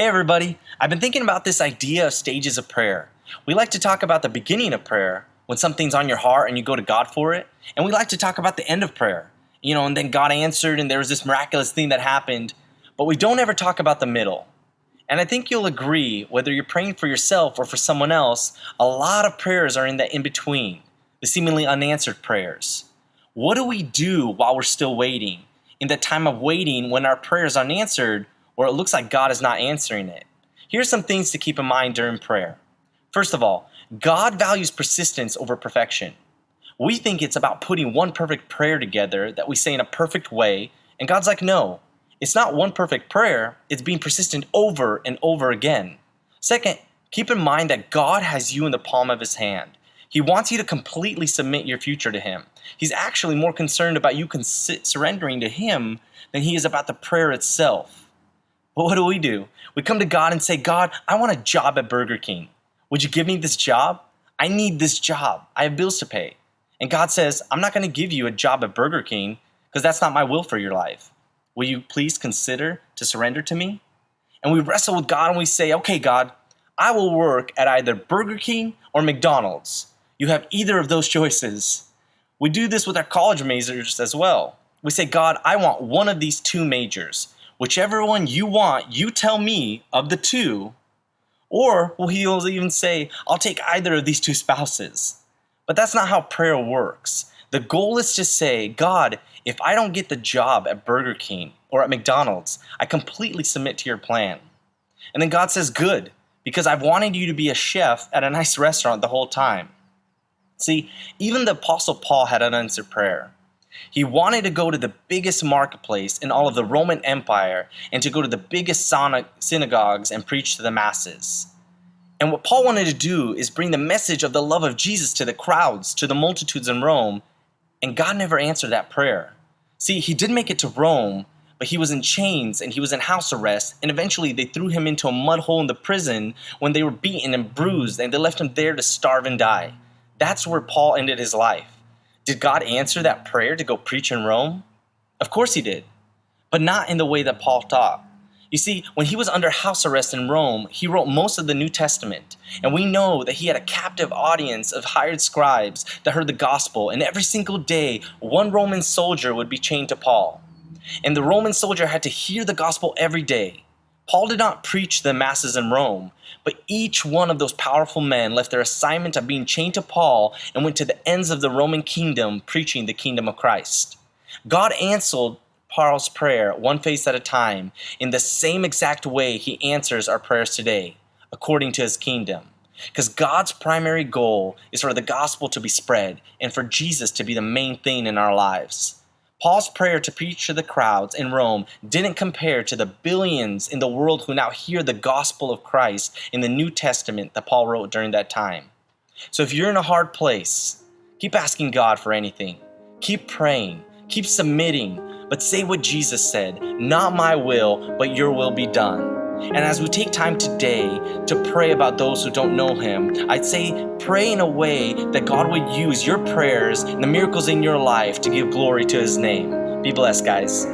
Hey everybody, I've been thinking about this idea of stages of prayer. We like to talk about the beginning of prayer, when something's on your heart and you go to God for it. And we like to talk about the end of prayer, and then God answered and there was this miraculous thing that happened. But we don't ever talk about the middle. And I think you'll agree, whether you're praying for yourself or for someone else, a lot of prayers are in the in-between, the seemingly unanswered prayers. What do we do while we're still waiting? In that time of waiting when our prayer is unanswered, or it looks like God is not answering it. Here's some things to keep in mind during prayer. First of all, God values persistence over perfection. We think it's about putting one perfect prayer together that we say in a perfect way, and God's like, no, it's not one perfect prayer, it's being persistent over and over again. Second, keep in mind that God has you in the palm of His hand. He wants you to completely submit your future to Him. He's actually more concerned about you surrendering to Him than He is about the prayer itself. But what do? We come to God and say, God, I want a job at Burger King. Would you give me this job? I need this job. I have bills to pay. And God says, I'm not going to give you a job at Burger King because that's not my will for your life. Will you please consider to surrender to me? And we wrestle with God and we say, okay, God, I will work at either Burger King or McDonald's. You have either of those choices. We do this with our college majors as well. We say, God, I want one of these two majors. Whichever one you want, you tell me of the two. Or he'll even say, I'll take either of these two spouses. But that's not how prayer works. The goal is to say, God, if I don't get the job at Burger King or at McDonald's, I completely submit to your plan. And then God says, good, because I've wanted you to be a chef at a nice restaurant the whole time. See, even the Apostle Paul had an unanswered prayer. He wanted to go to the biggest marketplace in all of the Roman Empire and to go to the biggest synagogues and preach to the masses. And what Paul wanted to do is bring the message of the love of Jesus to the crowds, to the multitudes in Rome, and God never answered that prayer. See, he did make it to Rome, but he was in chains and he was in house arrest, and eventually they threw him into a mud hole in the prison when they were beaten and bruised, and they left him there to starve and die. That's where Paul ended his life. Did God answer that prayer to go preach in Rome? Of course he did, but not in the way that Paul taught. You see, when he was under house arrest in Rome, he wrote most of the New Testament, and we know that he had a captive audience of hired scribes that heard the gospel, and every single day, one Roman soldier would be chained to Paul. And the Roman soldier had to hear the gospel every day. Paul did not preach to the masses in Rome, but each one of those powerful men left their assignment of being chained to Paul and went to the ends of the Roman kingdom preaching the kingdom of Christ. God answered Paul's prayer one face at a time in the same exact way he answers our prayers today, according to his kingdom. Because God's primary goal is for the gospel to be spread and for Jesus to be the main thing in our lives. Paul's prayer to preach to the crowds in Rome didn't compare to the billions in the world who now hear the gospel of Christ in the New Testament that Paul wrote during that time. So if you're in a hard place, keep asking God for anything. Keep praying. Keep submitting. But say what Jesus said, not my will, but your will be done. And as we take time today to pray about those who don't know Him, I'd say pray in a way that God would use your prayers and the miracles in your life to give glory to His name. Be blessed, guys.